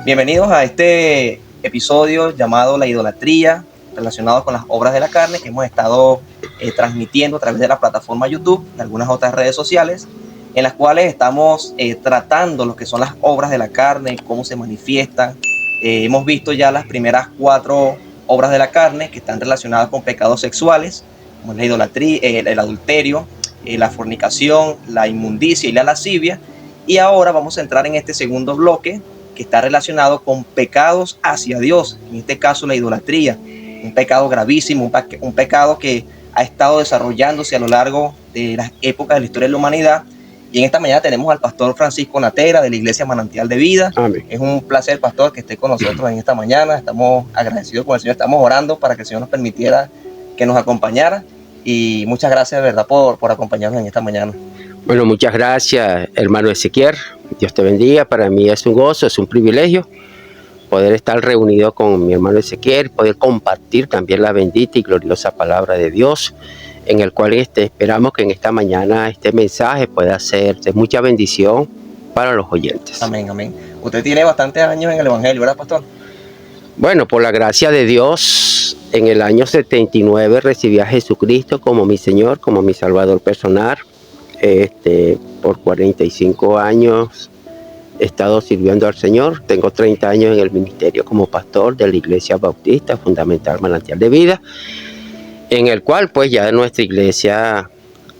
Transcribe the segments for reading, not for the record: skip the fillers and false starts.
Bienvenidos a este episodio llamado La idolatría, relacionado con las obras de la carne, que hemos estado transmitiendo a través de la plataforma YouTube y algunas otras redes sociales, en las cuales estamos tratando lo que son las obras de la carne, cómo se manifiestan. Hemos visto ya las primeras 4 obras de la carne que están relacionadas con pecados sexuales, como la idolatría, el adulterio, la fornicación, la inmundicia y la lascivia. Y ahora vamos a entrar en este segundo bloque, que está relacionado con pecados hacia Dios, en este caso la idolatría, un pecado gravísimo, un pecado que ha estado desarrollándose a lo largo de las épocas de la historia de la humanidad. Y en esta mañana tenemos al pastor Francisco Natera de la Iglesia Manantial de Vida. Amén. Es un placer, pastor, que esté con nosotros en esta mañana. Estamos agradecidos con el Señor, estamos orando para que el Señor nos permitiera que nos acompañara. Y muchas gracias, de verdad, por acompañarnos en esta mañana. Bueno, muchas gracias, hermano Ezequiel. Dios te bendiga. Para mí es un gozo, es un privilegio poder estar reunido con mi hermano Ezequiel, poder compartir también la bendita y gloriosa palabra de Dios, en el cual esperamos que en esta mañana este mensaje pueda ser de mucha bendición para los oyentes. Amén, amén. Usted tiene bastantes años en el Evangelio, ¿verdad, pastor? Bueno, por la gracia de Dios, en el año 79 recibí a Jesucristo como mi Señor, como mi Salvador personal. Por 45 años he estado sirviendo al Señor. Tengo 30 años en el ministerio como pastor de la Iglesia Bautista Fundamental Manantial de Vida, en el cual pues ya de nuestra iglesia,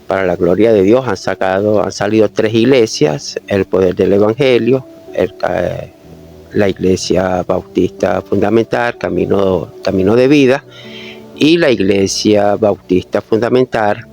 para la gloria de Dios, han salido 3 iglesias: el Poder del Evangelio, la Iglesia Bautista Fundamental, Camino de Vida, y la Iglesia Bautista Fundamental,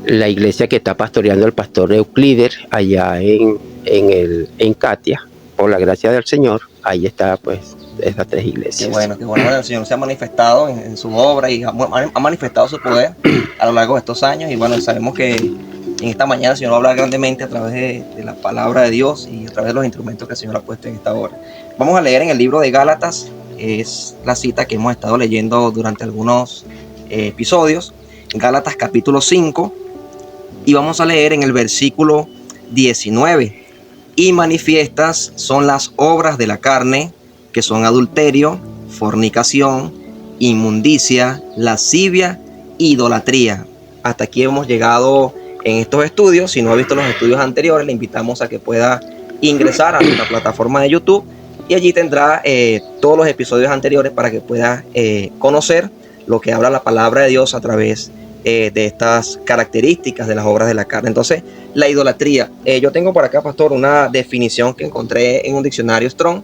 la iglesia que está pastoreando el pastor Euclides allá en Katia. Por la gracia del Señor, ahí está pues esas 3 iglesias. Qué bueno, el Señor se ha manifestado en su obra y ha manifestado su poder a lo largo de estos años. Y bueno, sabemos que en esta mañana el Señor va a hablar grandemente a través de la palabra de Dios y a través de los instrumentos que el Señor ha puesto en esta hora. Vamos a leer en el libro de Gálatas, es la cita que hemos estado leyendo durante algunos episodios, Gálatas capítulo 5, y vamos a leer en el versículo 19. Y manifiestas son las obras de la carne, que son adulterio, fornicación, inmundicia, lascivia, idolatría. Hasta aquí hemos llegado en estos estudios. Si no ha visto los estudios anteriores, le invitamos a que pueda ingresar a nuestra plataforma de YouTube y allí tendrá todos los episodios anteriores para que pueda conocer lo que habla la palabra de Dios a través de estas características de las obras de la carne. Entonces, la idolatría. Yo tengo por acá, pastor, una definición que encontré en un diccionario Strong.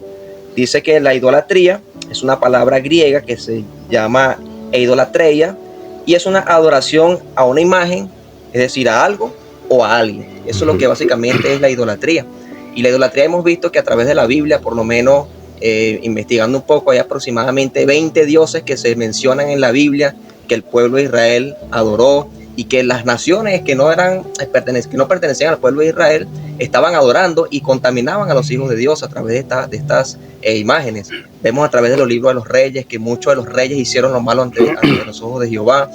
Dice que la idolatría es una palabra griega que se llama eidolatreia y es una adoración a una imagen, es decir, a algo o a alguien. Eso es lo que básicamente es la idolatría. Y la idolatría hemos visto que a través de la Biblia, por lo menos investigando un poco, hay aproximadamente 20 dioses que se mencionan en la Biblia que el pueblo de Israel adoró y que las naciones que no pertenecían al pueblo de Israel estaban adorando y contaminaban a los hijos de Dios a través de estas imágenes. Vemos a través de los libros de los reyes que muchos de los reyes hicieron lo malo ante los ojos de Jehová,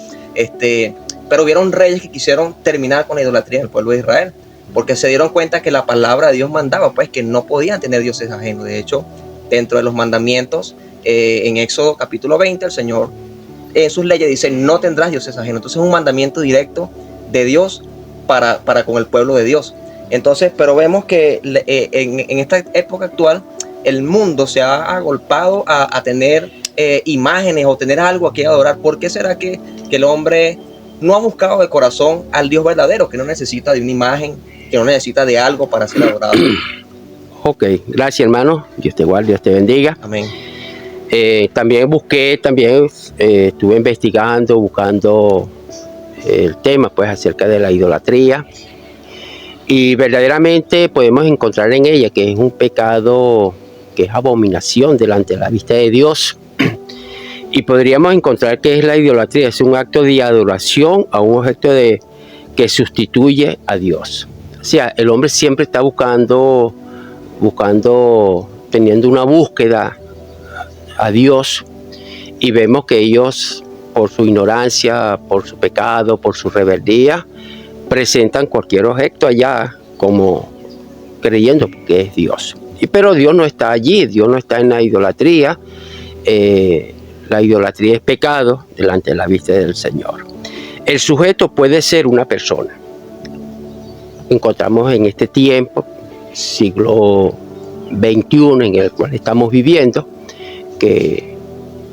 pero hubieron reyes que quisieron terminar con la idolatría del pueblo de Israel, porque se dieron cuenta que la palabra de Dios mandaba pues que no podían tener dioses ajenos. De hecho, dentro de los mandamientos, en Éxodo capítulo 20, el Señor en sus leyes dice: no tendrás dioses ajenos. Entonces es un mandamiento directo de Dios para con el pueblo de Dios. Entonces, pero vemos que en esta época actual el mundo se ha agolpado a tener imágenes o tener algo a que adorar. ¿Por qué será que el hombre no ha buscado de corazón al Dios verdadero, que no necesita de una imagen, que no necesita de algo para ser adorado? Ok, gracias, hermano. Dios te guarde, Dios te bendiga. Amén. También estuve investigando, buscando el tema pues acerca de la idolatría, y verdaderamente podemos encontrar en ella que es un pecado que es abominación delante de la vista de Dios. Y podríamos encontrar que es la idolatría, es un acto de adoración a un objeto que sustituye a Dios. O sea, el hombre siempre está buscando, teniendo una búsqueda a Dios, y vemos que ellos, por su ignorancia, por su pecado, por su rebeldía, presentan cualquier objeto allá como creyendo que es Dios. Pero Dios no está allí, Dios no está en la idolatría. La idolatría es pecado delante de la vista del Señor. El sujeto puede ser una persona. Encontramos en este tiempo, siglo XXI en el cual estamos viviendo, que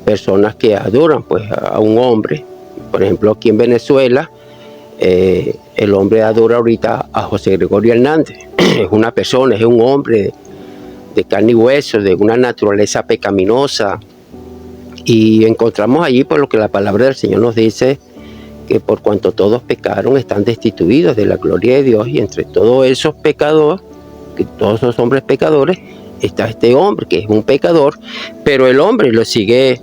personas que adoran pues a un hombre. Por ejemplo, aquí en Venezuela, el hombre adora ahorita a José Gregorio Hernández. Es una persona, es un hombre de carne y hueso, de una naturaleza pecaminosa. Y encontramos allí por lo que la palabra del Señor nos dice, que por cuanto todos pecaron están destituidos de la gloria de Dios, y entre todos esos pecadores, que todos esos hombres pecadores, está este hombre que es un pecador, pero el hombre lo sigue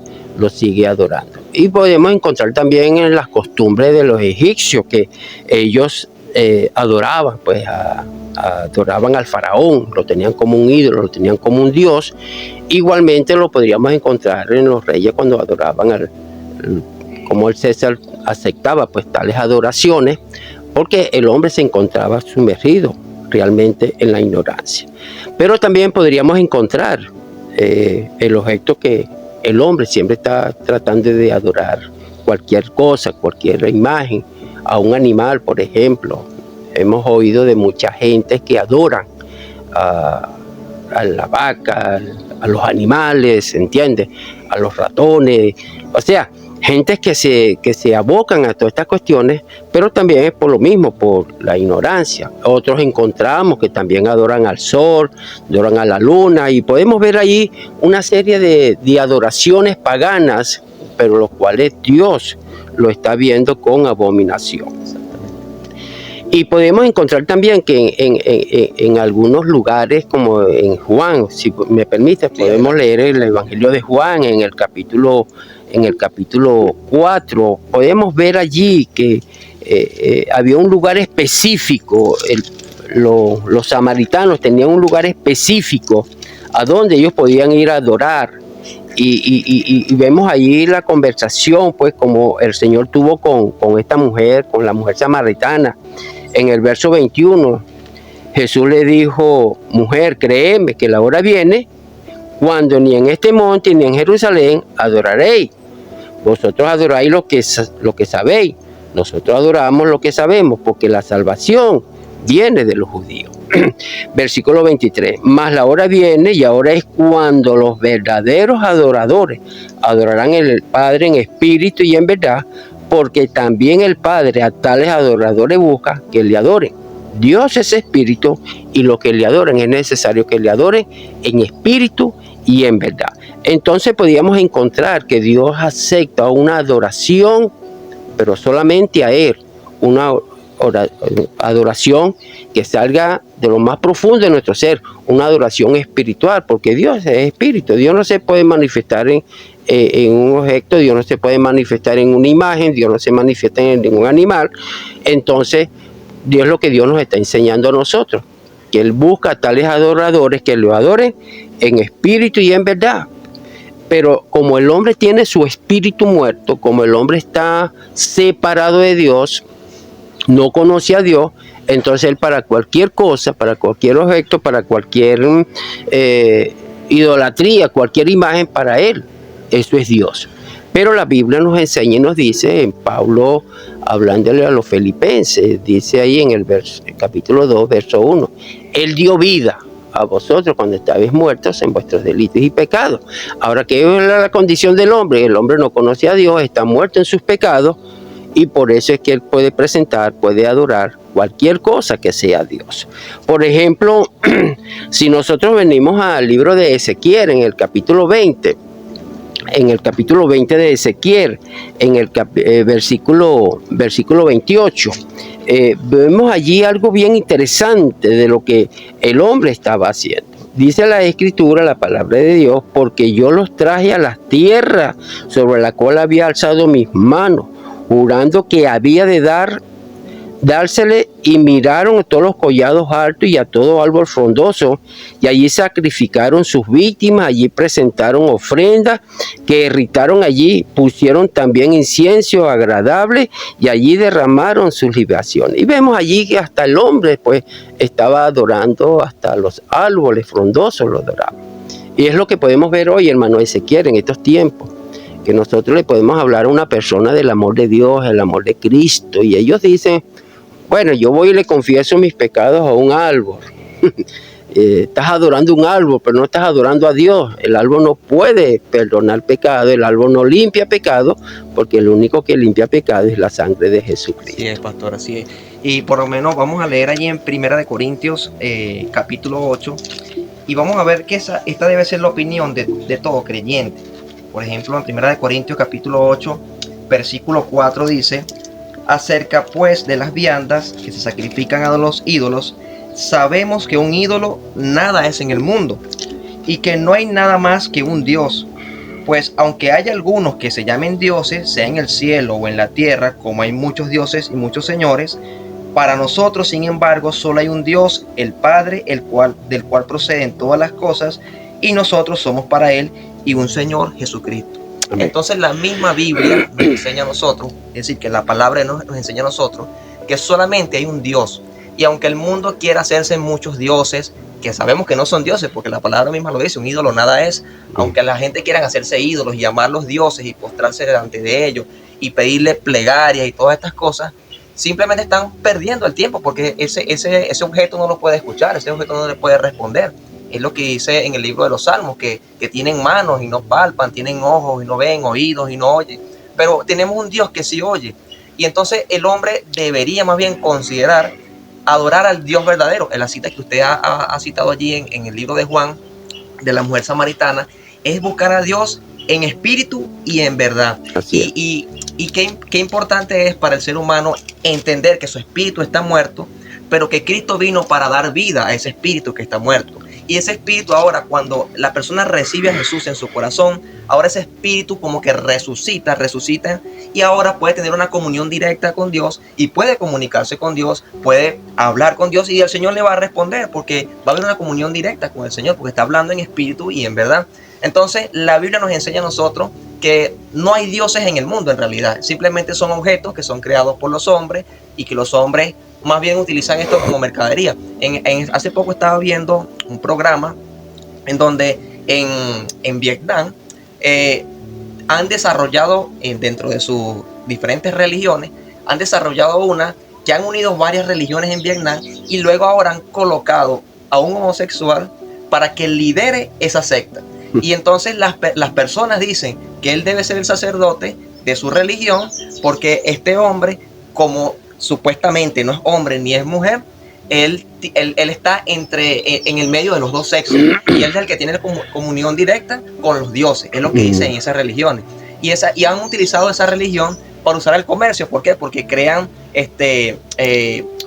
adorando. Y podemos encontrar también en las costumbres de los egipcios, que ellos adoraban, pues adoraban al faraón, lo tenían como un ídolo, lo tenían como un dios. Igualmente lo podríamos encontrar en los reyes cuando adoraban como el César aceptaba pues tales adoraciones, porque el hombre se encontraba sumergido realmente en la ignorancia. Pero también podríamos encontrar el objeto que el hombre siempre está tratando de adorar, cualquier cosa, cualquier imagen, a un animal, por ejemplo. Hemos oído de mucha gente que adoran a la vaca, a los animales, ¿entiendes? A los ratones, o sea, gentes que se abocan a todas estas cuestiones, pero también es por lo mismo, por la ignorancia. Otros encontramos que también adoran al sol, adoran a la luna, y podemos ver ahí una serie de adoraciones paganas, pero los cuales Dios lo está viendo con abominación. Y podemos encontrar también que en algunos lugares, como en Juan, si me permite, podemos leer el Evangelio de Juan en el capítulo 4, podemos ver allí que había un lugar específico. Los samaritanos tenían un lugar específico a donde ellos podían ir a adorar. Y vemos allí la conversación, pues, como el Señor tuvo con esta mujer, con la mujer samaritana. En el verso 21, Jesús le dijo: mujer, créeme que la hora viene cuando ni en este monte ni en Jerusalén adoraréis. Vosotros adoráis lo que sabéis. Nosotros adoramos lo que sabemos, porque la salvación viene de los judíos. Versículo 23. Mas la hora viene, y ahora es cuando los verdaderos adoradores adorarán al Padre en espíritu y en verdad, porque también el Padre a tales adoradores busca que le adoren. Dios es espíritu, y los que le adoren es necesario que le adoren en espíritu y en verdad. Entonces podíamos encontrar que Dios acepta una adoración, pero solamente a Él, una adoración que salga de lo más profundo de nuestro ser, una adoración espiritual, porque Dios es espíritu. Dios no se puede manifestar en un objeto, Dios no se puede manifestar en una imagen, Dios no se manifiesta en ningún animal. Entonces, Dios es lo que Dios nos está enseñando a nosotros, que Él busca a tales adoradores que lo adoren en espíritu y en verdad. Pero como el hombre tiene su espíritu muerto, como el hombre está separado de Dios, no conoce a Dios, entonces él para cualquier cosa, para cualquier objeto, para cualquier idolatría, cualquier imagen, para él, eso es Dios. Pero la Biblia nos enseña y nos dice, en Pablo, hablándole a los filipenses, dice ahí en el capítulo 2, verso 1, Él dio vida a vosotros cuando estabais muertos en vuestros delitos y pecados. Ahora, ¿qué es la condición del hombre? El hombre no conoce a Dios, está muerto en sus pecados, y por eso es que él puede puede adorar cualquier cosa que sea Dios. Por ejemplo, si nosotros venimos al libro de Ezequiel, en el capítulo 20, de Ezequiel, en el versículo 28, vemos allí algo bien interesante de lo que el hombre estaba haciendo. Dice la Escritura, la palabra de Dios, porque yo los traje a las tierras sobre la cual había alzado mis manos, jurando que había de dar dársele, y miraron a todos los collados altos y a todo árbol frondoso, y allí sacrificaron sus víctimas, allí presentaron ofrendas que irritaron, allí pusieron también incienso agradable, y allí derramaron sus libaciones. Y vemos allí que hasta el hombre pues estaba adorando, hasta los árboles frondosos lo adoraban. Y es lo que podemos ver hoy, hermano Ezequiel, en estos tiempos, que nosotros le podemos hablar a una persona del amor de Dios, el amor de Cristo, y ellos dicen: bueno, yo voy y le confieso mis pecados a un árbol. Estás adorando un árbol, pero no estás adorando a Dios. El árbol no puede perdonar pecado, el árbol no limpia pecado, porque el único que limpia pecado es la sangre de Jesucristo. Así es, pastor, así es. Y por lo menos vamos a leer allí en Primera de Corintios, capítulo 8, y vamos a ver que esta debe ser la opinión de todo creyente. Por ejemplo, en Primera de Corintios, capítulo 8, versículo 4 dice: acerca pues de las viandas que se sacrifican a los ídolos, sabemos que un ídolo nada es en el mundo, y que no hay nada más que un Dios. Pues aunque haya algunos que se llamen dioses, sea en el cielo o en la tierra, como hay muchos dioses y muchos señores, para nosotros, sin embargo, solo hay un Dios, el Padre, del cual proceden todas las cosas, y nosotros somos para Él, y un Señor, Jesucristo. Amén. Entonces la misma Biblia nos enseña a nosotros, es decir, que la palabra nos enseña a nosotros que solamente hay un Dios. Y aunque el mundo quiera hacerse muchos dioses, que sabemos que no son dioses, porque la palabra misma lo dice, un ídolo nada es, aunque la gente quiera hacerse ídolos y llamarlos dioses y postrarse delante de ellos y pedirle plegarias y todas estas cosas, simplemente están perdiendo el tiempo, porque ese objeto no lo puede escuchar, ese objeto no le puede responder. Es lo que dice en el libro de los Salmos, que tienen manos y no palpan, tienen ojos y no ven, oídos y no oyen. Pero tenemos un Dios que sí oye. Y entonces el hombre debería más bien considerar adorar al Dios verdadero. En la cita que usted ha citado allí en el libro de Juan, de la mujer samaritana, es buscar a Dios en espíritu y en verdad. Y qué importante es para el ser humano entender que su espíritu está muerto, pero que Cristo vino para dar vida a ese espíritu que está muerto. Y ese espíritu ahora, cuando la persona recibe a Jesús en su corazón, ahora ese espíritu como que resucita, y ahora puede tener una comunión directa con Dios y puede comunicarse con Dios, puede hablar con Dios, y el Señor le va a responder, porque va a haber una comunión directa con el Señor, porque está hablando en espíritu y en verdad. Entonces la Biblia nos enseña a nosotros que no hay dioses en el mundo en realidad, simplemente son objetos que son creados por los hombres, y que los hombres más bien utilizan esto como mercadería. Hace poco estaba viendo un programa en donde en Vietnam han desarrollado, dentro de sus diferentes religiones, han desarrollado una que han unido varias religiones en Vietnam, y luego ahora han colocado a un homosexual para que lidere esa secta. Y entonces las personas dicen que él debe ser el sacerdote de su religión, porque este hombre, como supuestamente no es hombre ni es mujer, él está en el medio de los dos sexos, y él es el que tiene comunión directa con los dioses, es lo que dicen en esas religiones. Y han utilizado esa religión para usar el comercio. ¿Por qué? Porque crean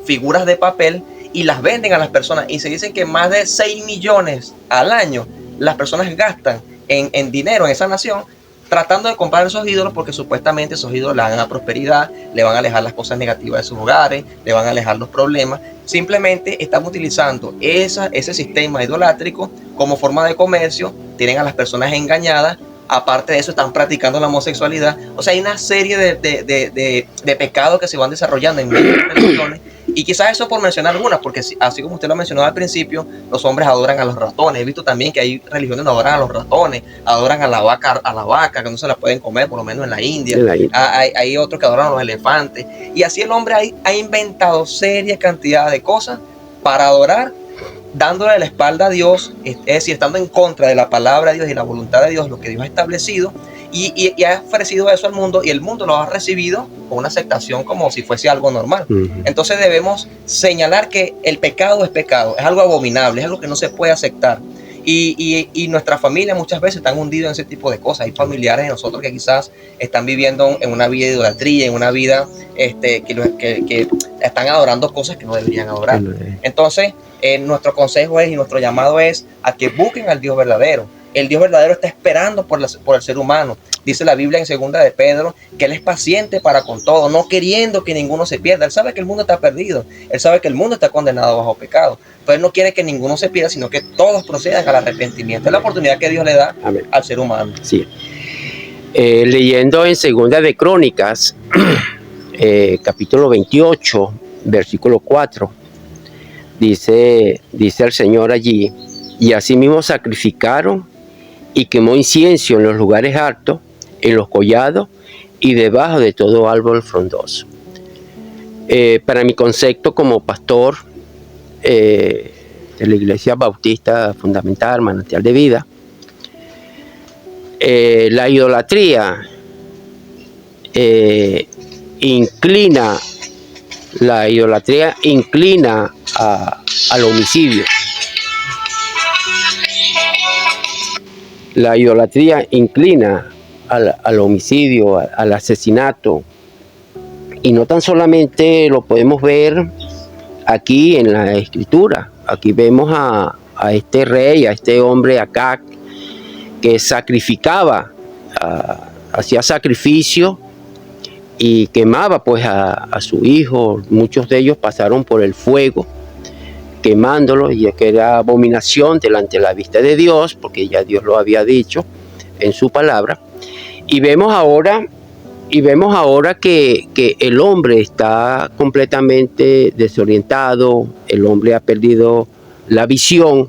figuras de papel y las venden a las personas, y se dicen que más de 6 millones al año las personas gastan en dinero en esa nación, tratando de comprar esos ídolos, porque supuestamente esos ídolos le van a dar prosperidad, le van a alejar las cosas negativas de sus hogares, le van a alejar los problemas. Simplemente están utilizando ese sistema idolátrico como forma de comercio, tienen a las personas engañadas. Aparte de eso, están practicando la homosexualidad. O sea, hay una serie de pecados que se van desarrollando en medio de las religiones. Y quizás eso por mencionar algunas, porque así como usted lo mencionó al principio, los hombres adoran a los ratones. He visto también que hay religiones que adoran a los ratones, adoran a la vaca, que no se la pueden comer, por lo menos en la India. Hay otros que adoran a los elefantes. Y así el hombre ha inventado seria cantidad de cosas para adorar, dándole la espalda a Dios, es decir, estando en contra de la palabra de Dios y la voluntad de Dios, lo que Dios ha establecido, y ha ofrecido eso al mundo, y el mundo lo ha recibido con una aceptación como si fuese algo normal. Entonces debemos señalar que el pecado es pecado, es algo abominable, es algo que no se puede aceptar. Y nuestra familia muchas veces están hundidos en ese tipo de cosas. Hay familiares de nosotros que quizás están viviendo en una vida de idolatría, en una vida que están adorando cosas que no deberían adorar. Entonces nuestro consejo es, y nuestro llamado es a que busquen al Dios verdadero, El Dios verdadero está esperando por el ser humano. Dice la Biblia en 2 de Pedro que Él es paciente para con todo, no queriendo que ninguno se pierda. Él sabe que el mundo está perdido. Él sabe que el mundo está condenado bajo pecado. Pero Él no quiere que ninguno se pierda, sino que todos procedan al arrepentimiento. Es la oportunidad que Dios le da Amén. al ser humano. Sí. Leyendo en 2 de Crónicas, capítulo 28, versículo 4, dice el Señor allí: y asimismo sacrificaron y quemó incienso en los lugares altos, en los collados y debajo de todo árbol frondoso. Para mi concepto como pastor de la Iglesia Bautista Fundamental Manantial de Vida, la idolatría inclina al homicidio. La idolatría inclina al homicidio, al asesinato. Y no tan solamente lo podemos ver aquí en la Escritura. Aquí vemos a este rey, a este hombre Acab, que sacrificaba, hacía sacrificio y quemaba pues a su hijo. Muchos de ellos pasaron por el fuego, quemándolo, y que era abominación delante de la vista de Dios, porque ya Dios lo había dicho en su palabra. Y vemos ahora que el hombre está completamente desorientado, el hombre ha perdido la visión.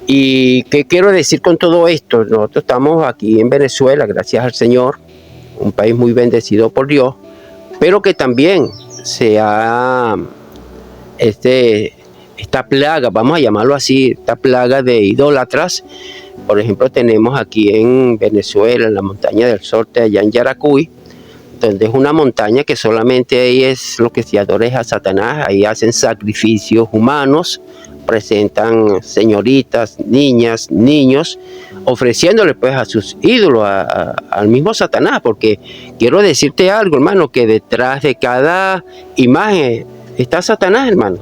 ¿Y qué quiero decir con todo esto? Nosotros estamos aquí en Venezuela, gracias al Señor, un país muy bendecido por Dios, pero que también se ha esta plaga, vamos a llamarlo así, esta plaga de idólatras. Por ejemplo, tenemos aquí en Venezuela, en la montaña del Sorte, allá en Yaracuy, donde es una montaña que solamente ahí es lo que se adora es a Satanás. Ahí hacen sacrificios humanos, presentan señoritas, niñas, niños, ofreciéndole pues a sus ídolos, al mismo Satanás, porque quiero decirte algo, hermano, que detrás de cada imagen está Satanás, hermano.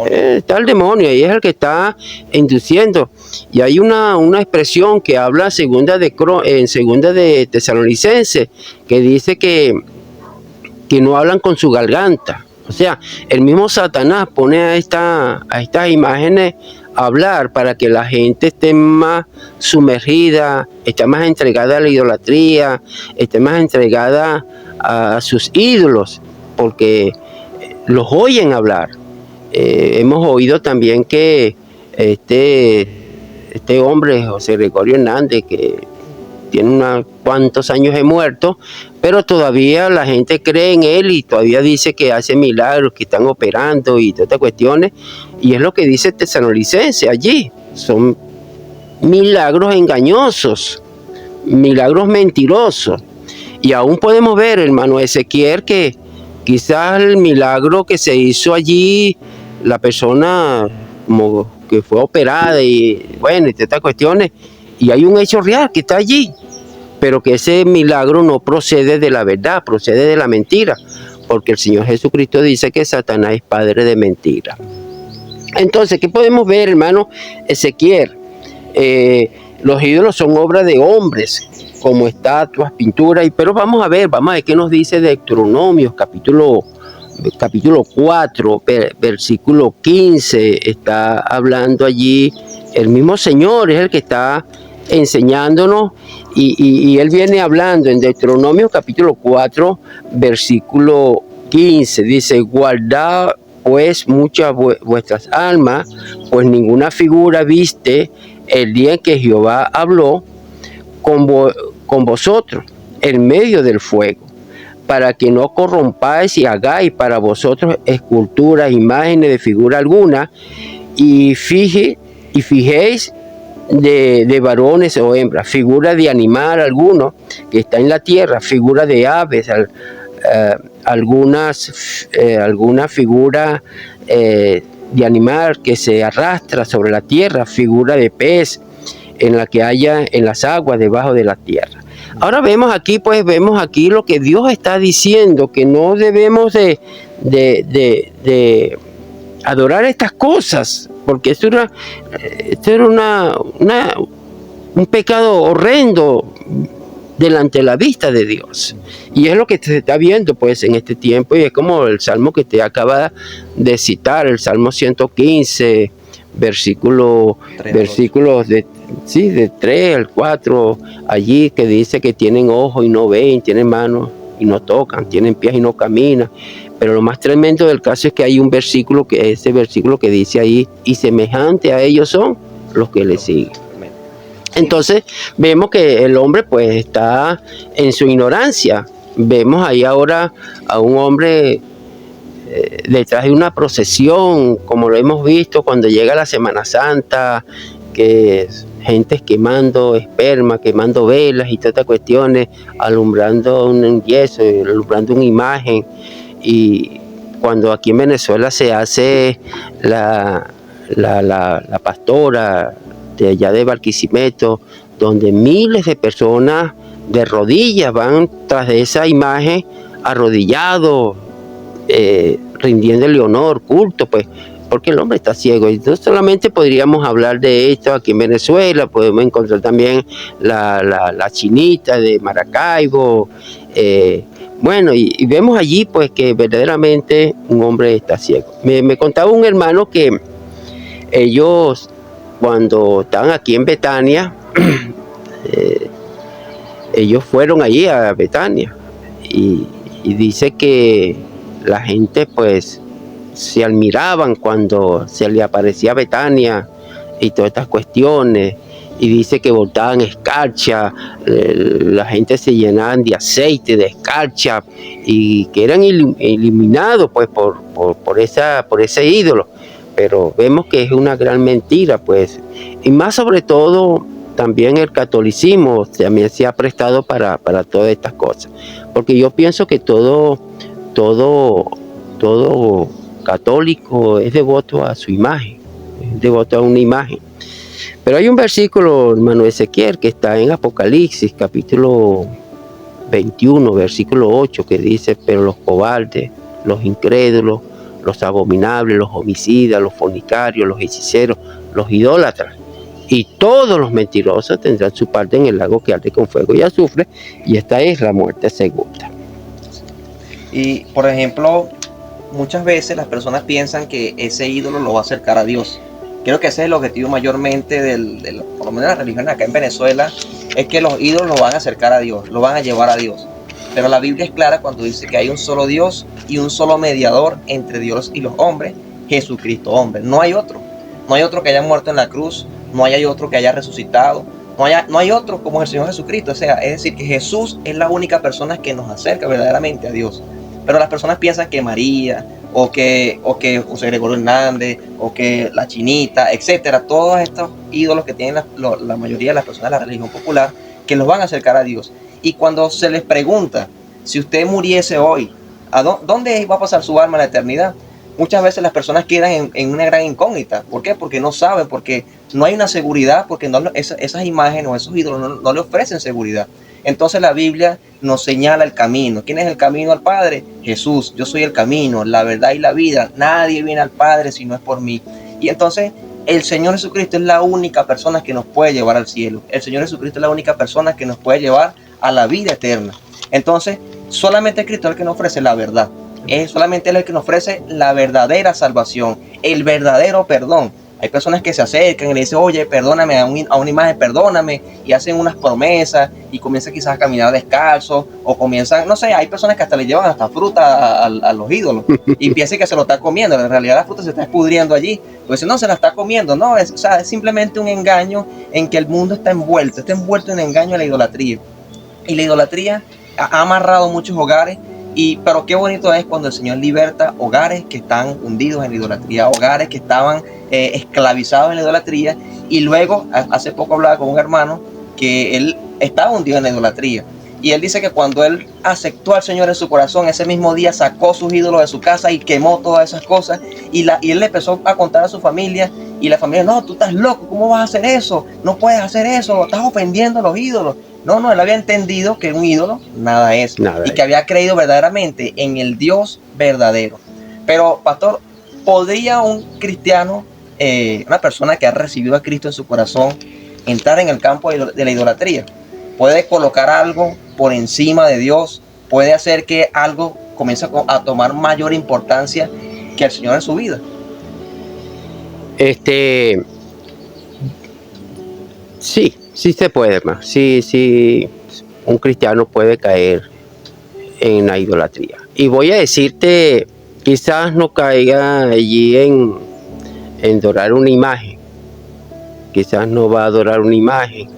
Está el demonio, y es el que está induciendo. Y hay una expresión que habla en segunda de Tesalonicenses, que dice que no hablan con su garganta. O sea, el mismo Satanás pone a estas imágenes a hablar para que la gente esté más sumergida, esté más entregada a la idolatría, esté más entregada a sus ídolos, porque los oyen hablar. Hemos oído también que este hombre, José Gregorio Hernández, que tiene unos cuantos años de muerto, pero todavía la gente cree en él y todavía dice que hace milagros, que están operando y todas estas cuestiones. Y es lo que dice Tesalonicenses allí. Son milagros engañosos, milagros mentirosos. Y aún podemos ver, hermano Ezequiel, que quizás el milagro que se hizo allí, la persona como que fue operada y bueno, y todas estas cuestiones, y hay un hecho real que está allí, pero que ese milagro no procede de la verdad, procede de la mentira, porque el Señor Jesucristo dice que Satanás es padre de mentira. Entonces, ¿qué podemos ver, hermano Ezequiel? Los ídolos son obra de hombres, como estatuas, pinturas, pero vamos a ver qué nos dice Deuteronomio, capítulo 4, versículo 15, está hablando allí, el mismo Señor es el que está enseñándonos, y él viene hablando en Deuteronomio capítulo 4, versículo 15, dice: guardad pues muchas vuestras almas, pues ninguna figura viste el día en que Jehová habló con vosotros en medio del fuego, para que no corrompáis y hagáis para vosotros esculturas, imágenes de figura alguna, y fijéis de varones o hembras, figura de animal alguno que está en la tierra, figura de aves, alguna figura de animal que se arrastra sobre la tierra, figura de pez en la que haya en las aguas debajo de la tierra. Ahora vemos aquí lo que Dios está diciendo, que no debemos de adorar estas cosas, porque esto era un pecado horrendo delante de la vista de Dios. Y es lo que se está viendo pues en este tiempo, y es como el salmo que te acaba de citar, el Salmo 115, versículos de 3 al 4, allí que dice que tienen ojos y no ven, tienen manos y no tocan, tienen pies y no caminan. Pero lo más tremendo del caso es que hay un versículo, ese versículo que dice ahí, y semejante a ellos son los que le siguen. Entonces vemos que el hombre pues está en su ignorancia. Vemos ahí ahora a un hombre detrás de una procesión, como lo hemos visto cuando llega la Semana Santa, que gente quemando esperma, quemando velas y todas estas cuestiones, alumbrando un yeso, alumbrando una imagen. Y cuando aquí en Venezuela se hace la pastora de allá de Barquisimeto, donde miles de personas de rodillas van tras de esa imagen, arrodillados, rindiéndole honor, culto, pues, porque el hombre está ciego. Y no solamente podríamos hablar de esto aquí en Venezuela, podemos encontrar también la chinita de Maracaibo, bueno, y vemos allí pues que verdaderamente un hombre está ciego. Me contaba un hermano que ellos, cuando estaban aquí en Betania, ellos fueron allí a Betania y dice que la gente pues se admiraban cuando se le aparecía Betania y todas estas cuestiones, y dice que botaban escarcha, la gente se llenaban de aceite, de escarcha, y que eran eliminados pues por ese ídolo. Pero vemos que es una gran mentira, pues, y más sobre todo también el catolicismo también se ha prestado para todas estas cosas, porque yo pienso que todo católico es devoto a su imagen, es devoto a una imagen. Pero hay un versículo, hermano Ezequiel, que está en Apocalipsis, capítulo 21, versículo 8, que dice: pero los cobardes, los incrédulos, los abominables, los homicidas, los fornicarios, los hechiceros, los idólatras y todos los mentirosos tendrán su parte en el lago que arde con fuego y azufre, y esta es la muerte segunda. Y, por ejemplo, muchas veces las personas piensan que ese ídolo lo va a acercar a Dios. Creo que ese es el objetivo mayormente por lo menos de la religión acá en Venezuela, es que los ídolos lo van a acercar a Dios, lo van a llevar a Dios. Pero la Biblia es clara cuando dice que hay un solo Dios y un solo mediador entre Dios y los hombres, Jesucristo hombre. No hay otro. No hay otro que haya muerto en la cruz, no hay otro que haya resucitado, no hay otro como el Señor Jesucristo. O sea, es decir, que Jesús es la única persona que nos acerca verdaderamente a Dios. Pero las personas piensan que María, o que José Gregorio Hernández, o que la chinita, etcétera, todos estos ídolos que tienen la mayoría de las personas de la religión popular, que los van a acercar a Dios. Y cuando se les pregunta, si usted muriese hoy, ¿dónde va a pasar su alma en la eternidad? Muchas veces las personas quedan en una gran incógnita. ¿Por qué? Porque no saben, porque no hay una seguridad, porque esas imágenes o esos ídolos no le ofrecen seguridad. Entonces la Biblia nos señala el camino. ¿Quién es el camino al Padre? Jesús. Yo soy el camino, la verdad y la vida. Nadie viene al Padre si no es por mí. Y entonces el Señor Jesucristo es la única persona que nos puede llevar al cielo. El Señor Jesucristo es la única persona que nos puede llevar a la vida eterna. Entonces, solamente Cristo es el que nos ofrece la verdad. Es solamente Él el que nos ofrece la verdadera salvación, el verdadero perdón. Hay personas que se acercan y le dicen: oye, perdóname a una imagen, perdóname, y hacen unas promesas y comienzan quizás a caminar descalzo, o comienzan, no sé, hay personas que hasta le llevan hasta fruta a los ídolos y piensan que se lo está comiendo. En realidad la fruta se está pudriendo allí, pues no se la está comiendo, no, es simplemente un engaño en que el mundo está envuelto en engaño a la idolatría. Y la idolatría ha amarrado muchos hogares. Pero qué bonito es cuando el Señor liberta hogares que están hundidos en la idolatría, hogares que estaban esclavizados en la idolatría. Y luego, hace poco hablaba con un hermano que él estaba hundido en la idolatría, y él dice que cuando él aceptó al Señor en su corazón, ese mismo día sacó sus ídolos de su casa y quemó todas esas cosas, y él le empezó a contar a su familia, y la familia: no, tú estás loco, ¿cómo vas a hacer eso? No puedes hacer eso, estás ofendiendo a los ídolos. No, él había entendido que un ídolo nada es, y que había creído verdaderamente en el Dios verdadero. Pero, pastor, ¿podría un cristiano, una persona que ha recibido a Cristo en su corazón, entrar en el campo de la idolatría. Puede colocar algo por encima de Dios, puede hacer que algo comience a tomar mayor importancia que el Señor en su vida. Sí se puede, hermano. Sí, un cristiano puede caer en la idolatría. Y voy a decirte, quizás no caiga allí en adorar una imagen. Quizás no va a adorar una imagen.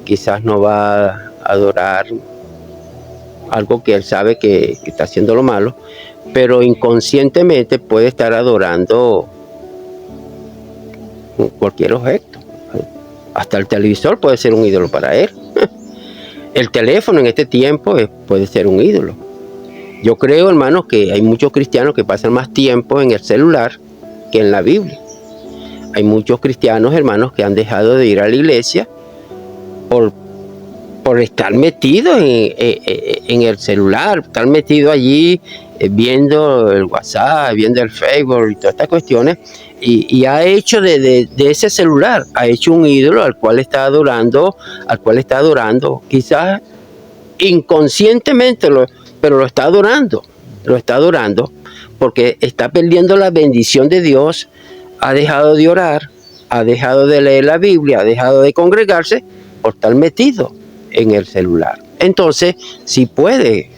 Quizás no va a adorar algo que él sabe que está haciendo lo malo, pero inconscientemente puede estar adorando cualquier objeto. Hasta el televisor puede ser un ídolo para él. El teléfono en este tiempo puede ser un ídolo. Yo creo, hermanos, que hay muchos cristianos que pasan más tiempo en el celular que en la Biblia. Hay muchos cristianos, hermanos, que han dejado de ir a la iglesia por estar metidos en el celular, estar metidos allí viendo el WhatsApp, viendo el Facebook y todas estas cuestiones, y ha hecho de ese celular, ha hecho un ídolo al cual está adorando, quizás inconscientemente, pero lo está adorando, porque está perdiendo la bendición de Dios, ha dejado de orar, ha dejado de leer la Biblia, ha dejado de congregarse por estar metido en el celular. Entonces, sí puede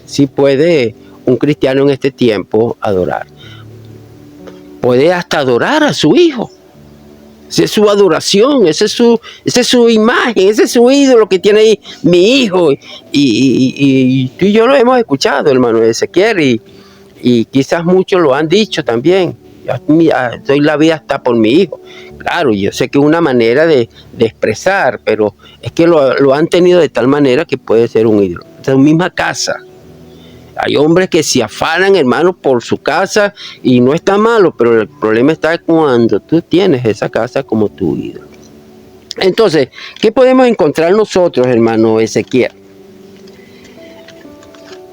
un cristiano en este tiempo adorar. Puede hasta adorar a su hijo. Esa es su adoración, esa es su imagen, ese es su ídolo que tiene ahí mi hijo. Y tú y yo lo hemos escuchado, hermano Ezequiel, y quizás muchos lo han dicho también. Doy la vida hasta por mi hijo. Claro, yo sé que es una manera de expresar, pero es que lo han tenido de tal manera que puede ser un ídolo. En su misma casa. Hay hombres que se afanan, hermano, por su casa y no está malo, pero el problema está cuando tú tienes esa casa como tu ídolo. Entonces, ¿qué podemos encontrar nosotros, hermano Ezequiel?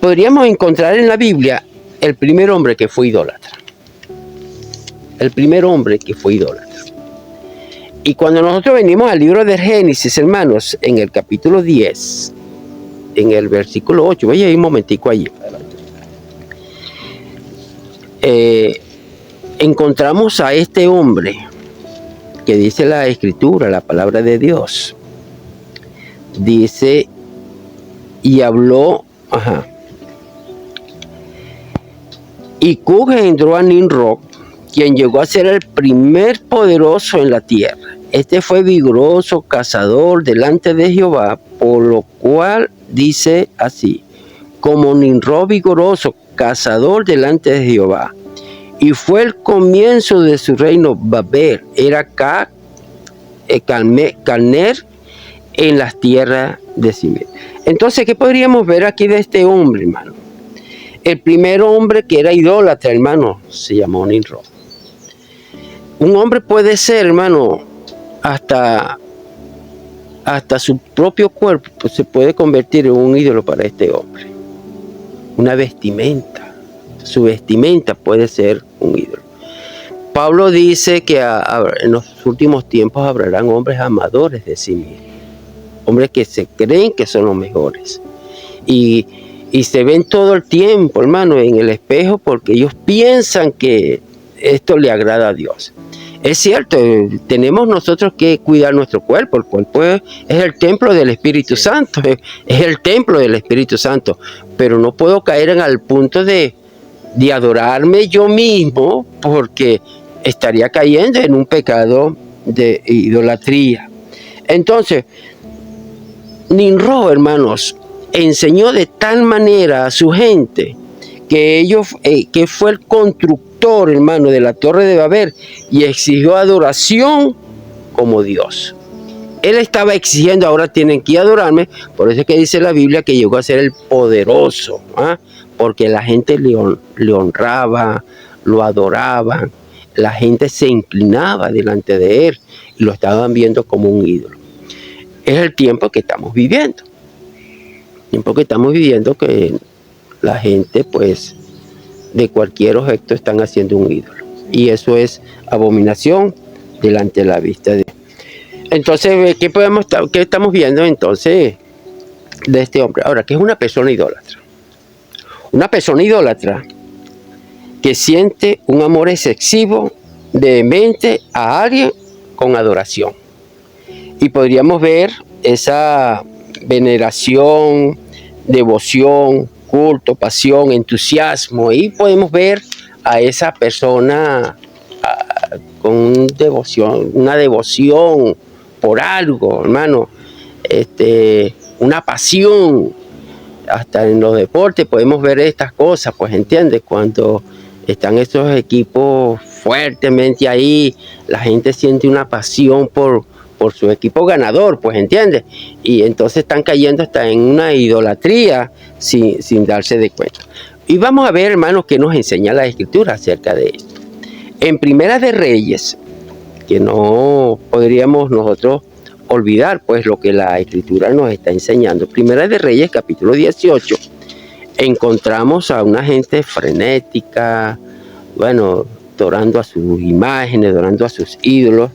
Podríamos encontrar en la Biblia el primer hombre que fue idólatra. El primer hombre que fue idólatra. Y cuando nosotros venimos al libro de Génesis, hermanos, en el capítulo 10, en el versículo 8, voy a ir un momentico allí. Encontramos a este hombre que dice la Escritura, la palabra de Dios. Dice, y habló, y Cug engendró a Nimrod, quien llegó a ser el primer poderoso en la tierra. Este fue vigoroso, cazador delante de Jehová, por lo cual dice así, como Nimrod vigoroso, cazador delante de Jehová. Y fue el comienzo de su reino Babel, era Calner en las tierras de Simer. Entonces, ¿qué podríamos ver aquí de este hombre, hermano? El primer hombre que era idólatra, hermano, se llamó Nimrod. Un hombre puede ser, hermano, hasta su propio cuerpo pues, se puede convertir en un ídolo para este hombre. Una vestimenta. Su vestimenta puede ser un ídolo. Pablo dice que en los últimos tiempos habrán hombres amadores de sí mismos. Hombres que se creen que son los mejores. Y se ven todo el tiempo, hermano, en el espejo porque ellos piensan que esto le agrada a Dios. Es cierto, tenemos nosotros que cuidar nuestro cuerpo. El cuerpo es el templo del Espíritu Santo. Es el templo del Espíritu Santo. Pero no puedo caer al punto de adorarme yo mismo porque estaría cayendo en un pecado de idolatría. Entonces, Nimrod, hermanos, enseñó de tal manera a su gente que fue el constructor, hermano, de la Torre de Babel y exigió adoración como Dios. Él estaba exigiendo, ahora tienen que adorarme, por eso es que dice la Biblia que llegó a ser el poderoso, porque la gente le honraba, lo adoraba, la gente se inclinaba delante de él y lo estaban viendo como un ídolo. Es el tiempo que estamos viviendo. Que la gente, pues, de cualquier objeto están haciendo un ídolo. Y eso es abominación delante de la vista de Dios. Entonces, ¿qué estamos viendo entonces de este hombre? Ahora, ¿qué es una persona idólatra? Una persona idólatra que siente un amor excesivo, vehemente a alguien con adoración. Y podríamos ver esa veneración, devoción, culto, pasión, entusiasmo. Y podemos ver a esa persona con una devoción por algo, hermano, una pasión. Hasta en los deportes podemos ver estas cosas, pues entiendes, cuando están estos equipos fuertemente ahí, la gente siente una pasión por su equipo ganador, pues entiendes, y entonces están cayendo hasta en una idolatría sin darse de cuenta. Y vamos a ver, hermanos, qué nos enseña la Escritura acerca de esto. En Primera de Reyes, que no podríamos nosotros olvidar pues lo que la Escritura nos está enseñando. Primera de Reyes, capítulo 18, encontramos a una gente frenética, bueno, adorando a sus imágenes, adorando a sus ídolos,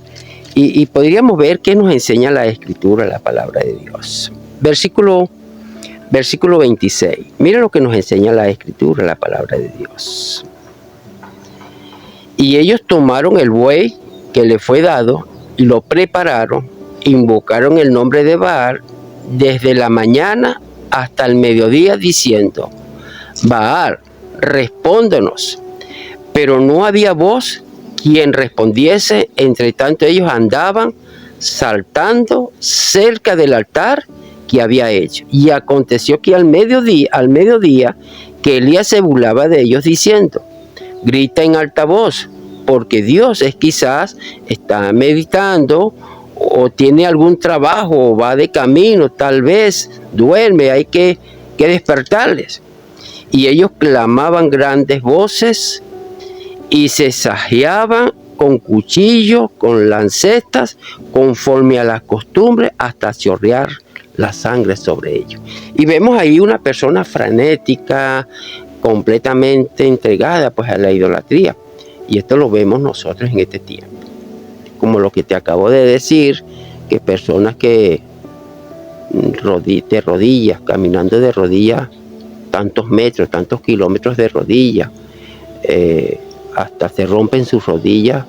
y podríamos ver qué nos enseña la Escritura, la palabra de Dios. Versículo 26. Mira lo que nos enseña la Escritura, la palabra de Dios. Y ellos tomaron el buey que le fue dado y lo prepararon, invocaron el nombre de Baal desde la mañana hasta el mediodía, diciendo: Baal, respóndenos. Pero no había voz quien respondiese, entre tanto ellos andaban saltando cerca del altar que había hecho. Y aconteció que al mediodía que Elías se burlaba de ellos, diciendo: grita en alta voz, porque Dios quizás está meditando, o tiene algún trabajo, o va de camino, tal vez duerme, hay que despertarles. Y ellos clamaban grandes voces y se sajeaban con cuchillos, con lancetas, conforme a la costumbre, hasta chorrear la sangre sobre ellos. Y vemos ahí una persona frenética, completamente entregada pues a la idolatría. Y esto lo vemos nosotros en este tiempo. Como lo que te acabo de decir, que personas que de rodillas, caminando de rodillas, tantos metros, tantos kilómetros de rodillas, hasta se rompen sus rodillas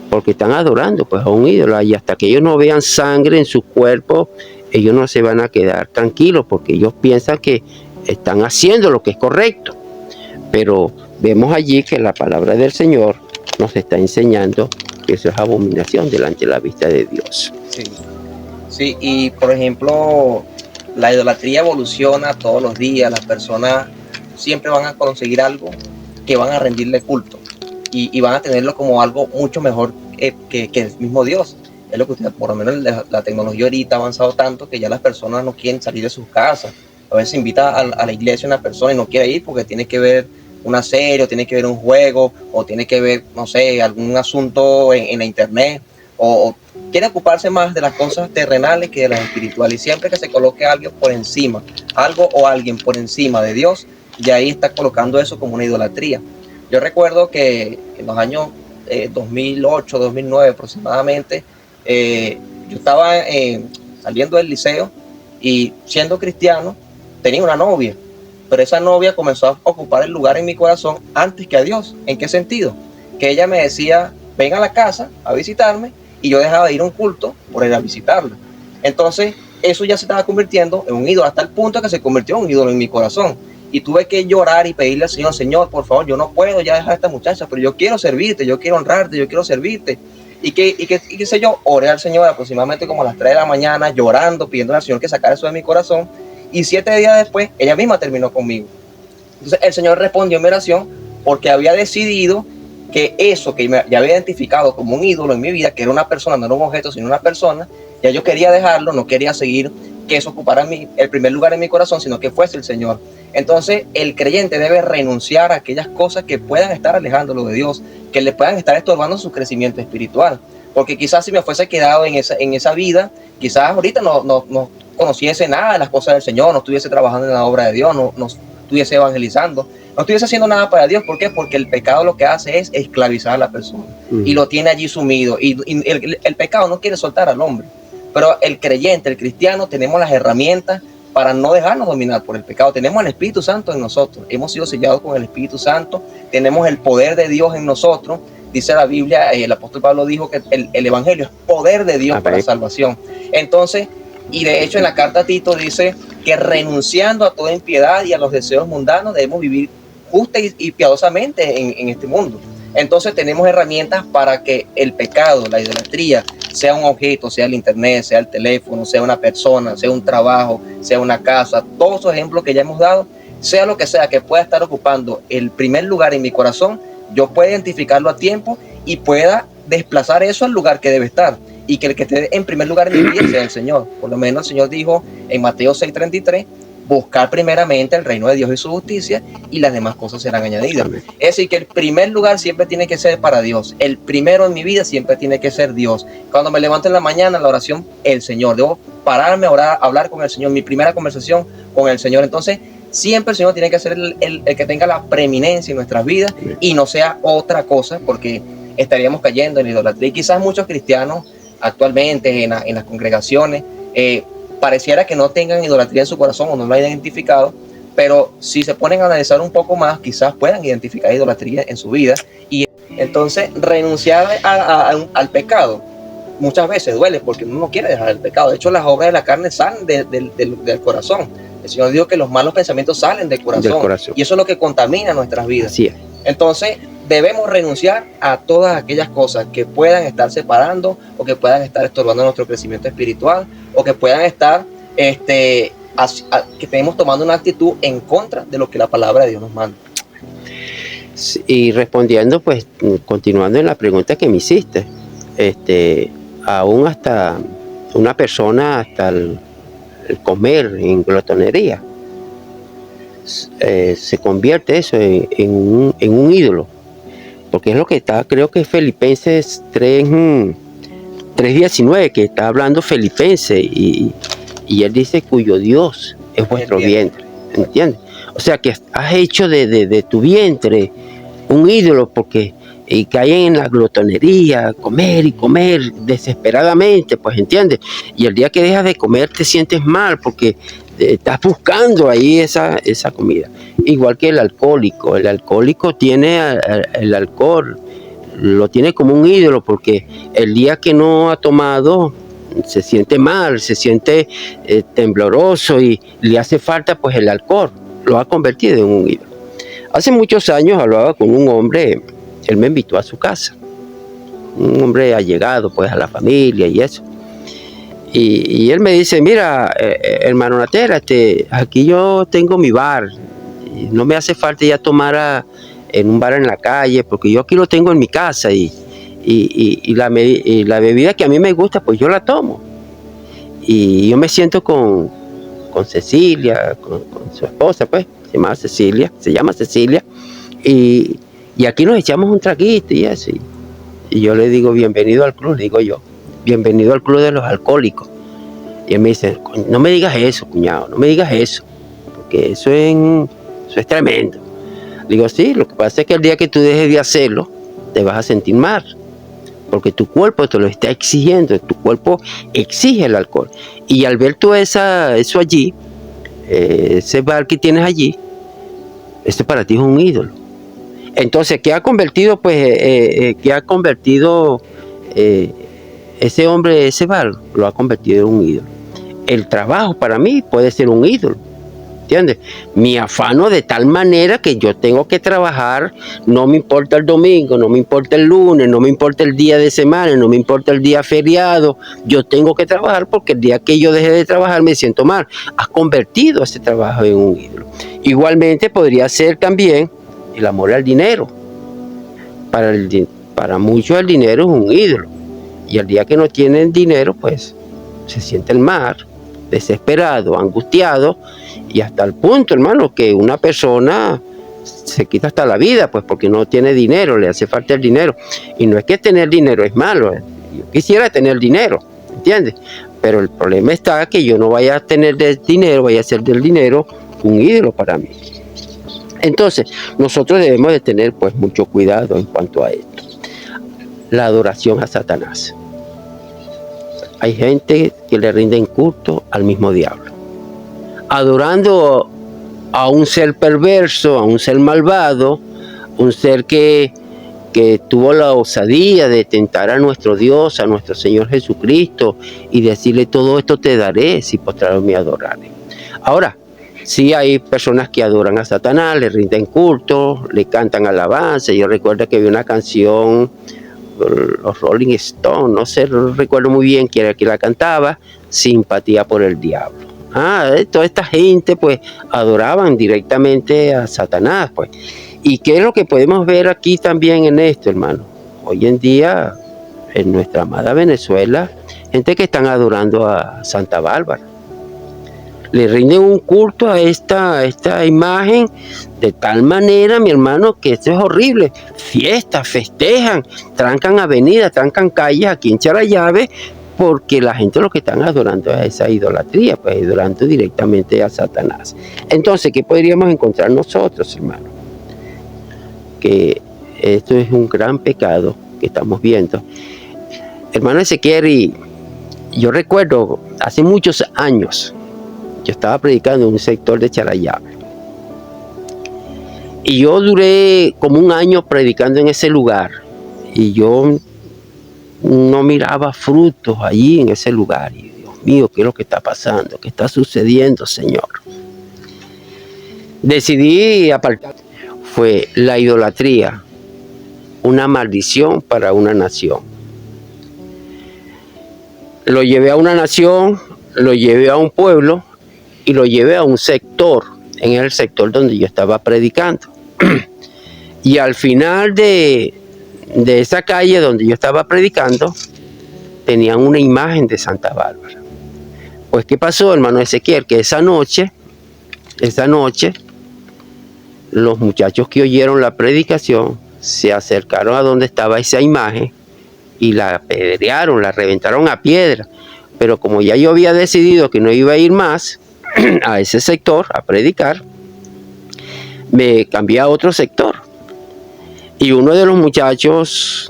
porque están adorando pues a un ídolo, y hasta que ellos no vean sangre en su cuerpo, ellos no se van a quedar tranquilos, porque ellos piensan que están haciendo lo que es correcto. Pero vemos allí que la palabra del Señor nos está enseñando que eso es abominación delante de la vista de Dios. Sí, y por ejemplo, la idolatría evoluciona todos los días. Las personas siempre van a conseguir algo que van a rendirle culto, y van a tenerlo como algo mucho mejor que el mismo Dios. Es lo que usted, por lo menos la tecnología ahorita ha avanzado tanto que ya las personas no quieren salir de sus casas. A veces invita a la iglesia una persona y no quiere ir porque tiene que ver una serie, o tiene que ver un juego, o tiene que ver, no sé, algún asunto en la internet, o quiere ocuparse más de las cosas terrenales que de las espirituales. Y siempre que se coloque algo por encima, algo o alguien por encima de Dios, y ahí está colocando eso como una idolatría. Yo recuerdo que en los años 2008, 2009 aproximadamente, yo estaba saliendo del liceo, y siendo cristiano tenía una novia, pero esa novia comenzó a ocupar el lugar en mi corazón antes que a Dios. ¿En qué sentido? Que ella me decía: ven a la casa a visitarme, y yo dejaba de ir a un culto por ir a visitarla. Entonces eso ya se estaba convirtiendo en un ídolo, hasta el punto que se convirtió en un ídolo en mi corazón. Y tuve que llorar y pedirle al Señor: Señor, por favor, yo no puedo ya dejar a esta muchacha, pero yo quiero servirte, yo quiero honrarte, yo quiero servirte. Y qué sé yo, oré al Señor aproximadamente como a las 3 de la mañana, llorando, pidiendo al Señor que sacara eso de mi corazón. Y 7 días después, ella misma terminó conmigo. Entonces el Señor respondió en mi oración, porque había decidido que eso que ya había identificado como un ídolo en mi vida, que era una persona, no era un objeto, sino una persona, ya yo quería dejarlo, no quería seguir que eso ocupara el primer lugar en mi corazón, sino que fuese el Señor. Entonces el creyente debe renunciar a aquellas cosas que puedan estar alejándolo de Dios, que le puedan estar estorbando su crecimiento espiritual. Porque quizás si me fuese quedado en esa vida, quizás ahorita no conociese nada de las cosas del Señor, no estuviese trabajando en la obra de Dios, no estuviese evangelizando, no estuviese haciendo nada para Dios. ¿Por qué? Porque el pecado lo que hace es esclavizar a la persona y lo tiene allí sumido. Y el pecado no quiere soltar al hombre. Pero el creyente, el cristiano, tenemos las herramientas para no dejarnos dominar por el pecado. Tenemos el Espíritu Santo en nosotros. Hemos sido sellados con el Espíritu Santo. Tenemos el poder de Dios en nosotros. Dice la Biblia, el apóstol Pablo dijo que el Evangelio es poder de Dios para salvación. Entonces, y de hecho en la carta a Tito dice que renunciando a toda impiedad y a los deseos mundanos debemos vivir justa y piadosamente en este mundo. Entonces tenemos herramientas para que el pecado, la idolatría, sea un objeto, sea el internet, sea el teléfono, sea una persona, sea un trabajo, sea una casa, todos esos ejemplos que ya hemos dado, sea lo que sea que pueda estar ocupando el primer lugar en mi corazón, yo pueda identificarlo a tiempo y pueda desplazar eso al lugar que debe estar, y que el que esté en primer lugar en mi vida sea el Señor. Por lo menos el Señor dijo en Mateo 6:33, buscar primeramente el reino de Dios y su justicia, y las demás cosas serán añadidas. Es decir, que el primer lugar siempre tiene que ser para Dios. El primero en mi vida siempre tiene que ser Dios. Cuando me levanto en la mañana, la oración, el Señor. Debo pararme a orar, hablar con el Señor, mi primera conversación con el Señor. Entonces, siempre el Señor tiene que ser el que tenga la preeminencia en nuestras vidas y no sea otra cosa, porque estaríamos cayendo en la idolatría. Y quizás muchos cristianos actualmente en las congregaciones pareciera que no tengan idolatría en su corazón o no lo hayan identificado, pero si se ponen a analizar un poco más, quizás puedan identificar idolatría en su vida. Y entonces renunciar al pecado muchas veces duele, porque uno no quiere dejar el pecado. De hecho, las obras de la carne salen del corazón. El Señor dijo que los malos pensamientos salen del corazón. Y eso es lo que contamina nuestras vidas. Así es. Entonces debemos renunciar a todas aquellas cosas que puedan estar separando o que puedan estar estorbando nuestro crecimiento espiritual, o que puedan estar que estemos tomando una actitud en contra de lo que la palabra de Dios nos manda. Y respondiendo, pues, continuando en la pregunta que me hiciste, aún hasta una persona, hasta el comer en glotonería, se convierte eso en un ídolo, porque es lo que está, creo que Filipenses 3:19, que está hablando Filipenses, y él dice cuyo Dios es vuestro vientre, ¿entiendes? O sea que has hecho de tu vientre un ídolo, porque caen en la glotonería, comer y comer desesperadamente, pues, ¿entiendes? Y el día que dejas de comer te sientes mal, porque estás buscando ahí esa comida. Igual que el alcohólico tiene el alcohol, lo tiene como un ídolo, porque el día que no ha tomado se siente mal, se siente tembloroso, y le hace falta pues el alcohol, lo ha convertido en un ídolo. Hace muchos años hablaba con un hombre, él me invitó a su casa, un hombre allegado pues a la familia y eso. Y él me dice, mira, hermano Natera, aquí yo tengo mi bar, y no me hace falta ya tomar en un bar en la calle, porque yo aquí lo tengo en mi casa, y la bebida que a mí me gusta, pues yo la tomo. Y yo me siento con Cecilia, con su esposa, pues, se llama Cecilia, y aquí nos echamos un traguito y así. Y yo le digo, bienvenido al club, digo yo. Bienvenido al club de los alcohólicos. Y él me dice, no me digas eso, cuñado, no me digas eso, porque eso es tremendo. Digo, sí, lo que pasa es que el día que tú dejes de hacerlo, te vas a sentir mal, porque tu cuerpo te lo está exigiendo, tu cuerpo exige el alcohol. Y al ver tú eso allí, ese bar que tienes allí, este para ti es un ídolo. Entonces, ¿qué ha convertido? Ese hombre, ese bar, lo ha convertido en un ídolo. El trabajo para mí puede ser un ídolo, ¿entiendes? Me afano de tal manera que yo tengo que trabajar, no me importa el domingo, no me importa el lunes, no me importa el día de semana, no me importa el día feriado, yo tengo que trabajar, porque el día que yo deje de trabajar me siento mal. Has convertido ese trabajo en un ídolo. Igualmente podría ser también el amor al dinero. Para muchos el dinero es un ídolo, y el día que no tienen dinero, pues se sienten mal, desesperado, angustiado, y hasta el punto, hermano, que una persona se quita hasta la vida, pues porque no tiene dinero, le hace falta el dinero. Y no es que tener dinero es malo, yo quisiera tener dinero, ¿entiendes? Pero el problema está que yo no vaya a tener dinero, vaya a hacer del dinero un ídolo para mí. Entonces, nosotros debemos de tener pues mucho cuidado en cuanto a esto. La adoración a Satanás. Hay gente que le rinden culto al mismo diablo, adorando a un ser perverso, a un ser malvado, un ser que tuvo la osadía de tentar a nuestro Dios, a nuestro Señor Jesucristo, y decirle: todo esto te daré si postrado me adorares. Ahora, sí hay personas que adoran a Satanás, le rinden culto, le cantan alabanza. Yo recuerdo que había una canción, los Rolling Stones, no sé, no recuerdo muy bien quién era que la cantaba, Simpatía por el Diablo. Toda esta gente pues adoraban directamente a Satanás, pues. ¿Y qué es lo que podemos ver aquí también en esto, hermano? Hoy en día, en nuestra amada Venezuela, gente que están adorando a Santa Bárbara. Le rinden un culto a esta imagen de tal manera, mi hermano, que esto es horrible. Fiestas, festejan, trancan avenidas, trancan calles aquí en Charallave, porque la gente lo que están adorando es esa idolatría, pues adorando directamente a Satanás. Entonces, ¿qué podríamos encontrar nosotros, hermano? Que esto es un gran pecado que estamos viendo. Hermano Ezequiel, y yo recuerdo hace muchos años, yo estaba predicando en un sector de Charallave. Y yo duré como un año predicando en ese lugar. Y yo no miraba frutos allí en ese lugar. Y Dios mío, ¿qué es lo que está pasando? ¿Qué está sucediendo, Señor? Decidí apartar. Fue la idolatría, una maldición para una nación. Lo llevé a una nación, lo llevé a un pueblo y lo llevé a un sector, en el sector donde yo estaba predicando. Y al final de esa calle donde yo estaba predicando, tenían una imagen de Santa Bárbara. Pues, ¿qué pasó, hermano Ezequiel? Que esa noche, los muchachos que oyeron la predicación se acercaron a donde estaba esa imagen y la apedrearon, la reventaron a piedra. Pero como ya yo había decidido que no iba a ir más a ese sector a predicar, me cambié a otro sector. Y uno de los muchachos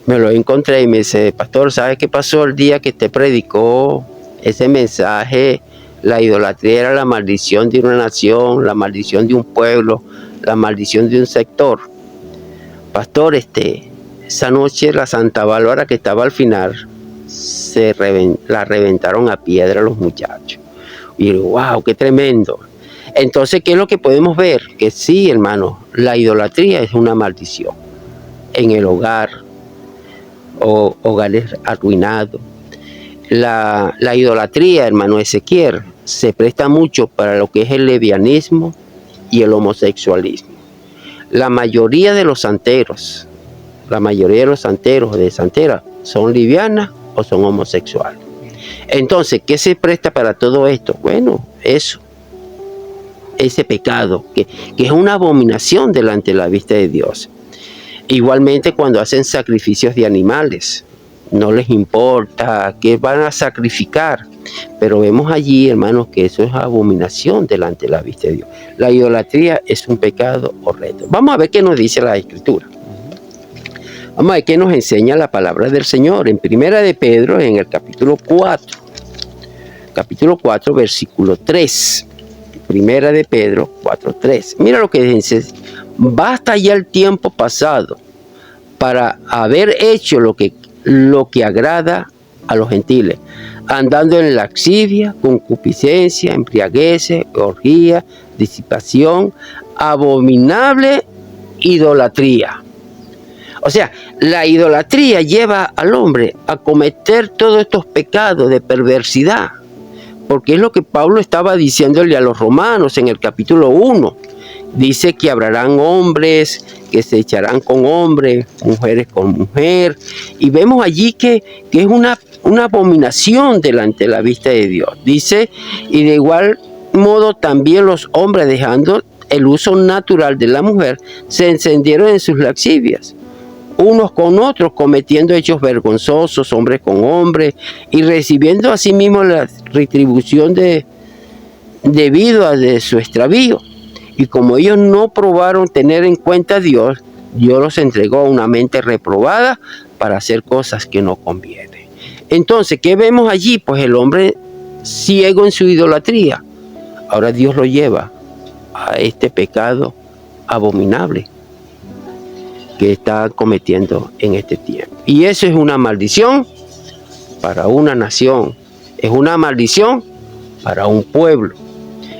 me lo encontré y me dice: pastor, ¿sabes qué pasó el día que te predicó ese mensaje? La idolatría era la maldición de una nación, la maldición de un pueblo, la maldición de un sector. Pastor, esa noche la Santa Bárbara que estaba al final, la reventaron a piedra los muchachos. Y digo: wow, qué tremendo. Entonces, ¿qué es lo que podemos ver? Que sí, hermano, la idolatría es una maldición en el hogar, o hogares arruinados. La idolatría, hermano Ezequiel, se presta mucho para lo que es el lesbianismo y el homosexualismo. La mayoría de los santeros de santera son lesbianas o son homosexuales. Entonces, ¿qué se presta para todo esto? Bueno, ese pecado, que es una abominación delante de la vista de Dios. Igualmente, cuando hacen sacrificios de animales, no les importa que van a sacrificar, pero vemos allí, hermanos, que eso es abominación delante de la vista de Dios. La idolatría es un pecado horrendo. Vamos a ver qué nos dice la Escritura. Vamos a ver qué nos enseña la palabra del Señor en Primera de Pedro, en el capítulo 4, versículo 3. Primera de Pedro 4:3. Mira lo que dice: basta ya el tiempo pasado para haber hecho lo que agrada a los gentiles, andando en lascivia, concupiscencia, embriaguez, orgía, disipación, abominable idolatría. O sea, la idolatría lleva al hombre a cometer todos estos pecados de perversidad, porque es lo que Pablo estaba diciéndole a los romanos en el capítulo 1. Dice que habrán hombres que se echarán con hombres, mujeres con mujer, y vemos allí que es una abominación delante de la vista de Dios. Dice: y de igual modo también los hombres, dejando el uso natural de la mujer, se encendieron en sus lascivias, unos con otros, cometiendo hechos vergonzosos, hombres con hombres, y recibiendo asimismo la retribución debido a su extravío. Y como ellos no probaron tener en cuenta a Dios, Dios los entregó a una mente reprobada para hacer cosas que no convienen. Entonces, ¿qué vemos allí? Pues el hombre ciego en su idolatría. Ahora Dios lo lleva a este pecado abominable que está cometiendo en este tiempo. Y eso es una maldición para una nación, es una maldición para un pueblo.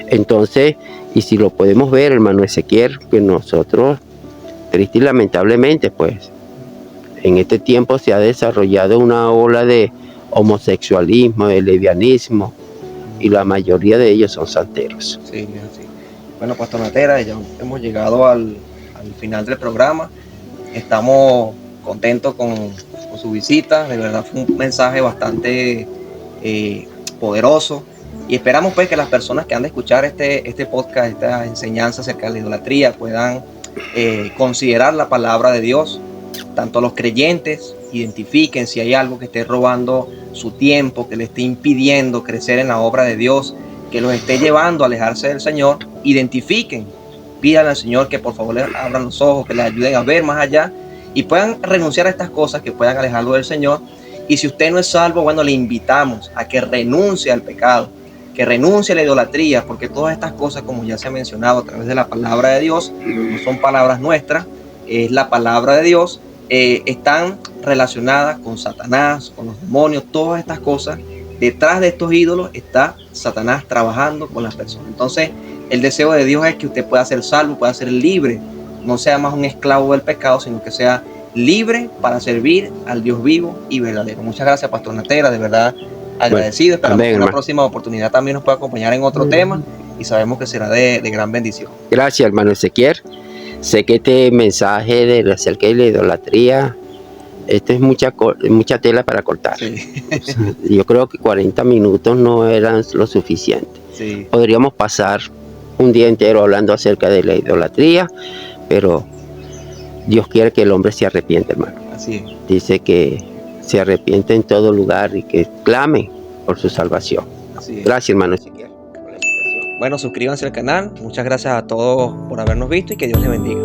Entonces, y si lo podemos ver, hermano Ezequiel, que nosotros, triste y lamentablemente, pues, en este tiempo se ha desarrollado una ola de homosexualismo, de lesbianismo, y la mayoría de ellos son santeros. Sí, sí. Bueno, Pastor Natera, ya hemos llegado al final del programa. Estamos contentos con su visita. De verdad fue un mensaje bastante poderoso. Y esperamos pues que las personas que han de escuchar este podcast, esta enseñanza acerca de la idolatría, puedan considerar la palabra de Dios. Tanto los creyentes identifiquen si hay algo que esté robando su tiempo, que le esté impidiendo crecer en la obra de Dios, que los esté llevando a alejarse del Señor. Identifiquen, pidan al Señor que por favor les abran los ojos, que les ayuden a ver más allá y puedan renunciar a estas cosas, que puedan alejarlo del Señor. Y si usted no es salvo, bueno, le invitamos a que renuncie al pecado, que renuncie a la idolatría, porque todas estas cosas, como ya se ha mencionado a través de la palabra de Dios, no son palabras nuestras, es la palabra de Dios, están relacionadas con Satanás, con los demonios, todas estas cosas. Detrás de estos ídolos está Satanás trabajando con las personas. Entonces, el deseo de Dios es que usted pueda ser salvo, pueda ser libre, no sea más un esclavo del pecado, sino que sea libre para servir al Dios vivo y verdadero. Muchas gracias, Pastor Natera, de verdad agradecido. Esperamos que en una próxima oportunidad también nos pueda acompañar en otro tema y sabemos que será de gran bendición. Gracias, hermano Ezequiel. Sé que este mensaje de acerca de la idolatría, esto es mucha tela para cortar. Sí. Yo creo que 40 minutos no eran lo suficiente. Sí. Podríamos pasar un día entero hablando acerca de la idolatría, pero Dios quiere que el hombre se arrepienta, hermano. Así es. Dice que se arrepiente en todo lugar y que clame por su salvación. Así es. Gracias, hermano Ezequiel. Bueno, suscríbanse al canal. Muchas gracias a todos por habernos visto y que Dios les bendiga.